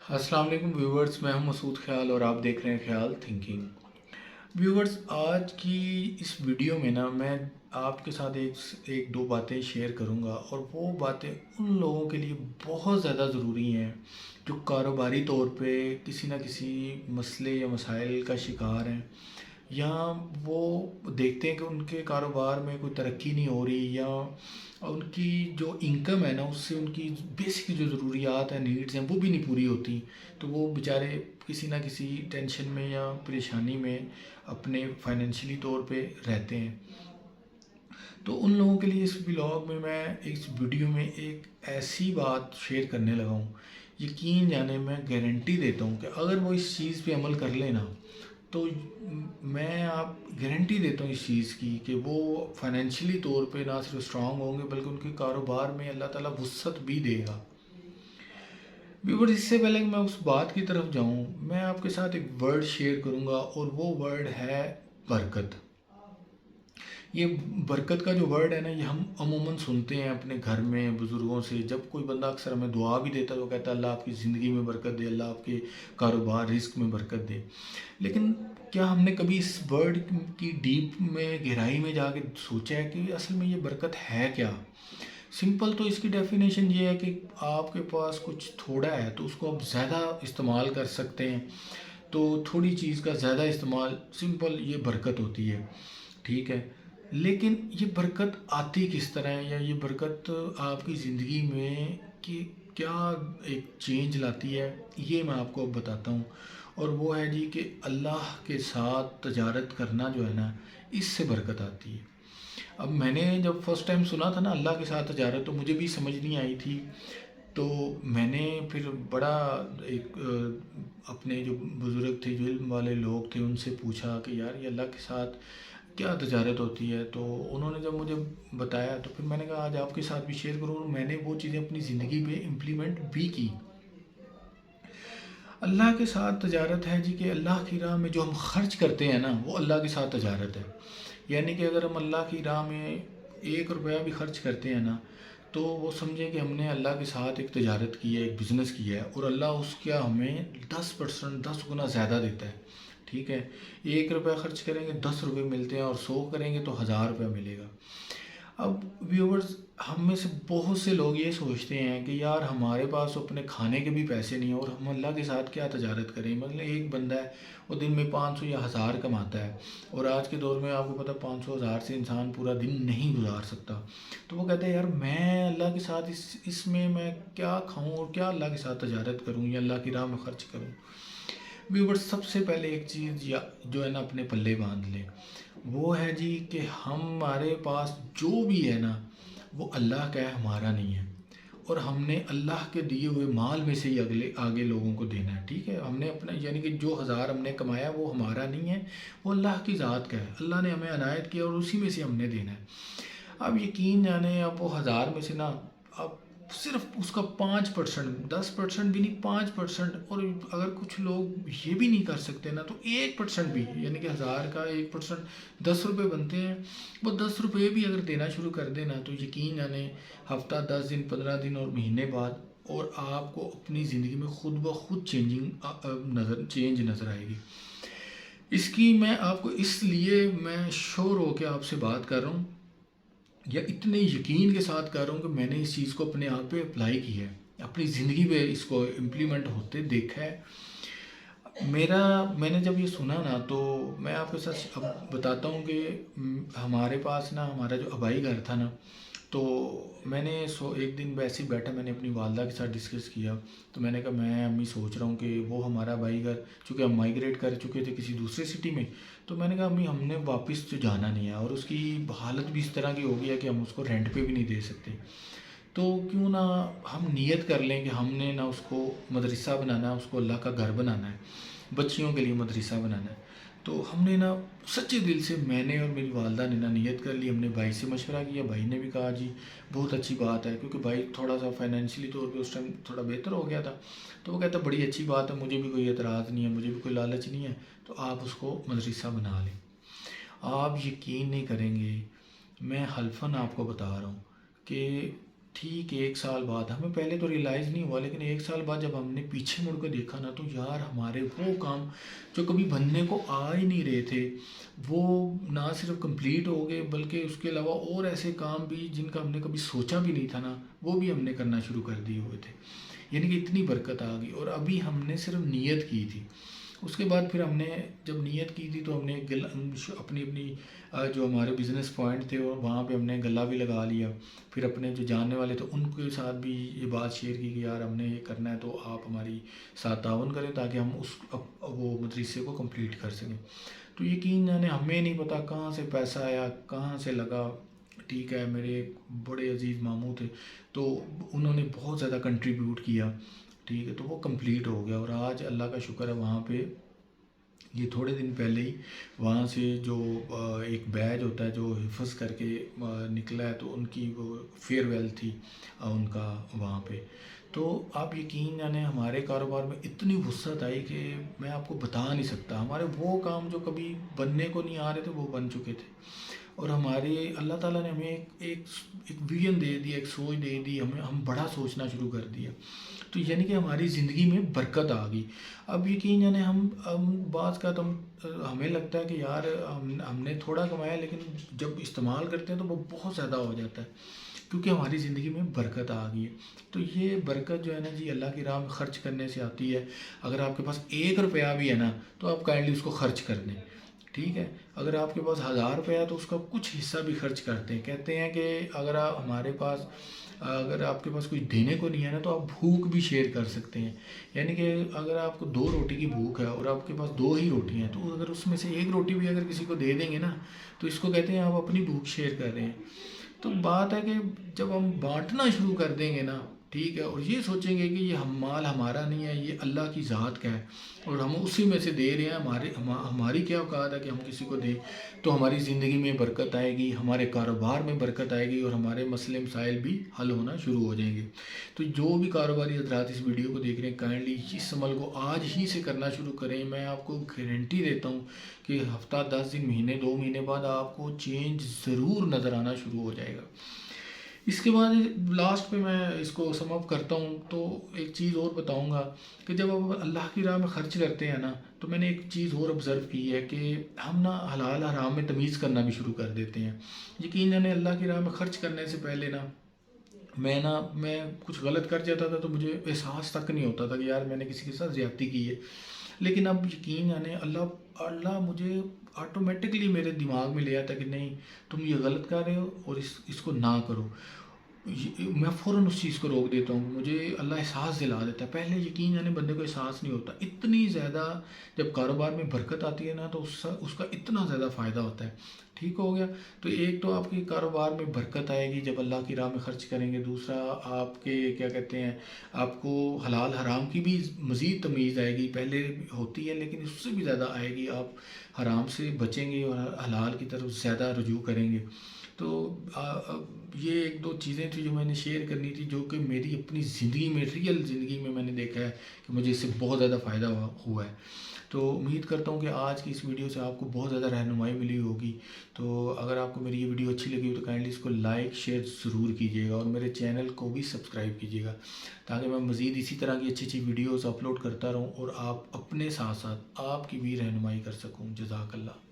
السلام علیکم ویورز، میں ہوں مسعود خیال اور آپ دیکھ رہے ہیں خیال تھنکنگ۔ ویورز، آج کی اس ویڈیو میں میں آپ کے ساتھ ایک دو باتیں شیئر کروں گا، اور وہ باتیں ان لوگوں کے لیے بہت زیادہ ضروری ہیں جو کاروباری طور پہ کسی نہ کسی مسئلے یا مسائل کا شکار ہیں، یا وہ دیکھتے ہیں کہ ان کے کاروبار میں کوئی ترقی نہیں ہو رہی، یا ان کی جو انکم ہے اس سے ان کی بیسک جو ضروریات ہیں، نیڈز ہیں، وہ بھی نہیں پوری ہوتی، تو وہ بیچارے کسی نہ کسی ٹینشن میں یا پریشانی میں اپنے فائنینشلی طور پہ رہتے ہیں۔ تو ان لوگوں کے لیے اس ولاگ میں اس ویڈیو میں ایک ایسی بات شیئر کرنے لگا ہوں، یقین جانے میں گارنٹی دیتا ہوں کہ اگر وہ اس چیز پہ عمل کر لینا تو میں آپ گارنٹی دیتا ہوں اس چیز کی کہ وہ فائنینشلی طور پہ نہ صرف اسٹرانگ ہوں گے بلکہ ان کے کاروبار میں اللہ تعالیٰ وسعت بھی دے گا۔ ویور، اس سے پہلے کہ میں اس بات کی طرف جاؤں، میں آپ کے ساتھ ایک ورڈ شیئر کروں گا، اور وہ ورڈ ہے برکت۔ یہ برکت کا جو ورڈ ہے یہ ہم عموماً سنتے ہیں اپنے گھر میں بزرگوں سے، جب کوئی بندہ اکثر ہمیں دعا بھی دیتا ہے تو کہتا ہے اللہ آپ کی زندگی میں برکت دے، اللہ آپ کے کاروبار رزق میں برکت دے۔ لیکن کیا ہم نے کبھی اس ورڈ کی ڈیپ میں گہرائی میں جا کے سوچا ہے کہ اصل میں یہ برکت ہے کیا؟ سمپل تو اس کی ڈیفینیشن یہ ہے کہ آپ کے پاس کچھ تھوڑا ہے تو اس کو آپ زیادہ استعمال کر سکتے ہیں، تو تھوڑی چیز کا زیادہ استعمال، سمپل یہ برکت ہوتی ہے، ٹھیک ہے؟ لیکن یہ برکت آتی کس طرح ہے، یا یہ برکت آپ کی زندگی میں کہ کیا ایک چینج لاتی ہے، یہ میں آپ کو اب بتاتا ہوں۔ اور وہ ہے جی کہ اللہ کے ساتھ تجارت کرنا جو ہے اس سے برکت آتی ہے۔ اب میں نے جب فرسٹ ٹائم سنا تھا اللہ کے ساتھ تجارت، تو مجھے بھی سمجھ نہیں آئی تھی، تو میں نے پھر بڑا ایک اپنے جو بزرگ تھے، جو علم والے لوگ تھے، ان سے پوچھا کہ یار یہ اللہ کے ساتھ کیا تجارت ہوتی ہے؟ تو انہوں نے جب مجھے بتایا تو پھر میں نے کہا آج آپ کے ساتھ بھی شیئر کروں، اور میں نے وہ چیزیں اپنی زندگی پہ امپلیمنٹ بھی کی۔ اللہ کے ساتھ تجارت ہے جی کہ اللہ کی راہ میں جو ہم خرچ کرتے ہیں وہ اللہ کے ساتھ تجارت ہے۔ یعنی کہ اگر ہم اللہ کی راہ میں 1 روپیہ بھی خرچ کرتے ہیں تو وہ سمجھیں کہ ہم نے اللہ کے ساتھ ایک تجارت کی ہے، ایک بزنس کیا ہے، اور اللہ اس کا ہمیں 10%، 10 گنا زیادہ دیتا ہے، ٹھیک ہے؟ 1 روپیہ خرچ کریں گے 10 روپے ملتے ہیں، اور 100 کریں گے تو 1000 روپیہ ملے گا۔ اب ویورز، ہم میں سے بہت سے لوگ یہ سوچتے ہیں کہ یار ہمارے پاس اپنے کھانے کے بھی پیسے نہیں ہیں، اور ہم اللہ کے ساتھ کیا تجارت کریں؟ مطلب ایک بندہ ہے وہ دن میں 500 یا 1000 کماتا ہے، اور آج کے دور میں آپ کو پتہ 500 1000 سے انسان پورا دن نہیں گزار سکتا، تو وہ کہتا ہے یار میں اللہ کے ساتھ اس میں کیا کھاؤں اور کیا اللہ کے ساتھ تجارت کروں یا اللہ کی راہ میں خرچ کروں؟ ویور، سب سے پہلے ایک چیز یا جو ہے اپنے پلے باندھ لیں، وہ ہے جی کہ ہمارے پاس جو بھی ہے وہ اللہ کا ہے، ہمارا نہیں ہے، اور ہم نے اللہ کے دیے ہوئے مال میں سے ہی آگے لوگوں کو دینا ہے، ٹھیک ہے؟ ہم نے اپنا یعنی کہ جو 1000 ہم نے کمایا وہ ہمارا نہیں ہے، وہ اللہ کی ذات کا ہے، اللہ نے ہمیں عنایت کیا اور اسی میں سے ہم نے دینا ہے۔ اب یقین جانے اب وہ 1000 میں سے اب صرف اس کا 5%، 10% بھی نہیں، 5%، اور اگر کچھ لوگ یہ بھی نہیں کر سکتے تو 1% بھی، یعنی کہ 1000 کا 1% 10 روپے بنتے ہیں، وہ 10 روپے بھی اگر دینا شروع کر دینا تو یقین جانے ہفتہ 10 دن 15 دن اور مہینے بعد اور آپ کو اپنی زندگی میں خود بخود چینج نظر آئے گی۔ اس کی میں آپ کو اس لیے میں شور ہو کے آپ سے بات کر رہا ہوں، یا اتنے یقین کے ساتھ کر رہا ہوں کہ میں نے اس چیز کو اپنے آپ پہ اپلائی کی ہے، اپنی زندگی پہ اس کو امپلیمنٹ ہوتے دیکھا ہے۔ میں نے جب یہ سنا تو میں آپ کے ساتھ اب بتاتا ہوں کہ ہمارے پاس ہمارا جو آبائی گھر تھا تو میں نے ایک دن ویسے ہی بیٹھا، میں نے اپنی والدہ کے ساتھ ڈسکس کیا، تو میں نے کہا میں امی سوچ رہا ہوں کہ وہ ہمارا آبائی گھر، چونکہ ہم مائگریٹ کر چکے تھے کسی دوسرے سٹی میں، تو میں نے کہا امی ہم نے واپس تو جانا نہیں ہے، اور اس کی حالت بھی اس طرح کی ہو گئی ہے کہ ہم اس کو رینٹ پہ بھی نہیں دے سکتے، تو کیوں نہ ہم نیت کر لیں کہ ہم نے اس کو مدرسہ بنانا ہے، اس کو اللہ کا گھر بنانا ہے، بچیوں کے لیے مدرسہ بنانا ہے۔ تو ہم نے سچے دل سے، میں نے اور میری والدہ نے نیت کر لی، ہم نے بھائی سے مشورہ کیا، بھائی نے بھی کہا جی بہت اچھی بات ہے، کیونکہ بھائی تھوڑا سا فائنینشلی طور پہ اس ٹائم تھوڑا بہتر ہو گیا تھا، تو وہ کہتا بڑی اچھی بات ہے، مجھے بھی کوئی اعتراض نہیں ہے، مجھے بھی کوئی لالچ نہیں ہے، تو آپ اس کو مدرسہ بنا لیں۔ آپ یقین نہیں کریں گے، میں حلفاً آپ کو بتا رہا ہوں کہ ٹھیک 1 سال بعد ہمیں پہلے تو ریئلائز نہیں ہوا، لیکن 1 سال بعد جب ہم نے پیچھے مڑ کے دیکھا نا، تو یار ہمارے وہ کام جو کبھی بننے کو آ ہی نہیں رہے تھے، وہ نہ صرف کمپلیٹ ہو گئے، بلکہ اس کے علاوہ اور ایسے کام بھی جن کا ہم نے کبھی سوچا بھی نہیں تھا نا، وہ بھی ہم نے کرنا شروع کر دیے ہوئے تھے۔ یعنی کہ اتنی برکت آ گئی، اور ابھی ہم نے صرف نیت کی تھی۔ اس کے بعد پھر ہم نے جب نیت کی تھی تو ہم نے اپنی جو ہمارے بزنس پوائنٹ تھے وہاں پہ ہم نے گلہ بھی لگا لیا۔ پھر اپنے جو جاننے والے تھے ان کے ساتھ بھی یہ بات شیئر کی کہ یار ہم نے یہ کرنا ہے، تو آپ ہماری ساتھ تعاون کریں تاکہ ہم وہ مدرسے کو کمپلیٹ کر سکیں۔ تو یقین جانے ہمیں نہیں پتا کہاں سے پیسہ آیا، کہاں سے لگا۔ ٹھیک ہے، میرے ایک بڑے عزیز ماموں تھے، تو انہوں نے بہت زیادہ کنٹریبیوٹ کیا۔ ٹھیک ہے، تو وہ کمپلیٹ ہو گیا، اور آج اللہ کا شکر ہے وہاں پہ یہ تھوڑے دن پہلے ہی وہاں سے جو ایک بیج ہوتا ہے جو حفظ کر کے نکلا ہے، تو ان کی وہ فیئر ویل تھی ان کا وہاں پہ۔ تو آپ یقین جانیں ہمارے کاروبار میں اتنی وسعت آئی کہ میں آپ کو بتا نہیں سکتا۔ ہمارے وہ کام جو کبھی بننے کو نہیں آ رہے تھے وہ بن چکے تھے، اور ہمارے اللہ تعالیٰ نے ہمیں ایک ویژن دے دیا، ایک سوچ دے دی، ہم بڑا سوچنا شروع کر دیا۔ تو یعنی کہ ہماری زندگی میں برکت آ گئی۔ اب یقین یعنی ہم بعض کا ہمیں لگتا ہے کہ یار ہم نے تھوڑا کمایا، لیکن جب استعمال کرتے ہیں تو وہ بہت زیادہ ہو جاتا ہے، کیونکہ ہماری زندگی میں برکت آ گئی ہے۔ تو یہ برکت جو ہے نا جی اللہ کی راہ میں خرچ کرنے سے آتی ہے۔ اگر آپ کے پاس 1 روپیہ بھی ہے نا، تو آپ کائنڈلی اس کو خرچ کر دیں۔ ٹھیک ہے، اگر آپ کے پاس 1000 روپیہ ہے تو اس کا کچھ حصہ بھی خرچ کرتے ہیں۔ کہتے ہیں کہ اگر آپ کے پاس کچھ دینے کو نہیں ہے نا، تو آپ بھوک بھی شیئر کر سکتے ہیں۔ یعنی کہ اگر آپ کو 2 روٹی کی بھوک ہے اور آپ کے پاس 2 ہی روٹی ہیں، تو اگر اس میں سے 1 روٹی بھی اگر کسی کو دے دیں گے نا، تو اس کو کہتے ہیں آپ اپنی بھوک شیئر کر رہے ہیں۔ تو بات ہے کہ جب ہم بانٹنا شروع کر دیں گے نا، ٹھیک ہے، اور یہ سوچیں گے کہ یہ مال ہمارا نہیں ہے، یہ اللہ کی ذات کا ہے، اور ہم اسی میں سے دے رہے ہیں، ہماری کیا اوقات ہے کہ ہم کسی کو دیں، تو ہماری زندگی میں برکت آئے گی، ہمارے کاروبار میں برکت آئے گی، اور ہمارے مسئلے مسائل بھی حل ہونا شروع ہو جائیں گے۔ تو جو بھی کاروباری حضرات اس ویڈیو کو دیکھ رہے ہیں، کائنڈلی اس عمل کو آج ہی سے کرنا شروع کریں۔ میں آپ کو گارنٹی دیتا ہوں کہ ہفتہ 10 دن، مہینے 2 مہینے بعد آپ کو چینج ضرور نظر آنا شروع ہو جائے گا۔ اس کے بعد لاسٹ پہ میں اس کو سم اپ کرتا ہوں، تو ایک چیز اور بتاؤں گا کہ جب آپ اللہ کی راہ میں خرچ کرتے ہیں نا، تو میں نے ایک چیز اور آبزرو کی ہے کہ ہم نا حلال حرام میں تمیز کرنا بھی شروع کر دیتے ہیں۔ یقین جانے اللہ کی راہ میں خرچ کرنے سے پہلے نا میں کچھ غلط کر جاتا تھا، تو مجھے احساس تک نہیں ہوتا تھا کہ یار میں نے کسی کے ساتھ زیادتی کی ہے۔ لیکن اب یقین جانے اللہ مجھے آٹومیٹکلی میرے دماغ میں لے آتا کہ نہیں، تم یہ غلط کر رہے ہو اور اس کو نہ کرو۔ میں فوراً اس چیز کو روک دیتا ہوں، مجھے اللہ احساس دلا دیتا ہے۔ پہلے یقین جانے بندے کو احساس نہیں ہوتا، اتنی زیادہ جب کاروبار میں برکت آتی ہے نا، تو اس کا اتنا زیادہ فائدہ ہوتا ہے۔ ٹھیک ہو گیا، تو ایک تو آپ کے کاروبار میں برکت آئے گی جب اللہ کی راہ میں خرچ کریں گے، دوسرا آپ کے کیا کہتے ہیں، آپ کو حلال حرام کی بھی مزید تمیز آئے گی، پہلے ہوتی ہے لیکن اس سے بھی زیادہ آئے گی۔ آپ حرام سے بچیں گے اور حلال کی طرف زیادہ رجوع کریں گے۔ تو یہ 1-2 چیزیں تھیں جو میں نے شیئر کرنی تھی، جو کہ میری اپنی زندگی میں، ریئل زندگی میں نے دیکھا ہے کہ مجھے اس سے بہت زیادہ فائدہ ہوا ہے۔ تو امید کرتا ہوں کہ آج کی اس ویڈیو سے آپ کو بہت زیادہ رہنمائی ملی ہوگی۔ تو اگر آپ کو میری یہ ویڈیو اچھی لگی ہو تو کائنڈلی اس کو لائک شیئر ضرور کیجیے گا، اور میرے چینل کو بھی سبسکرائب کیجیے گا، تاکہ میں مزید اسی طرح کی اچھی ویڈیوز اپلوڈ کرتا رہوں اور آپ اپنے ساتھ ساتھ آپ کی بھی رہنمائی کر سکوں۔ جزاک اللہ۔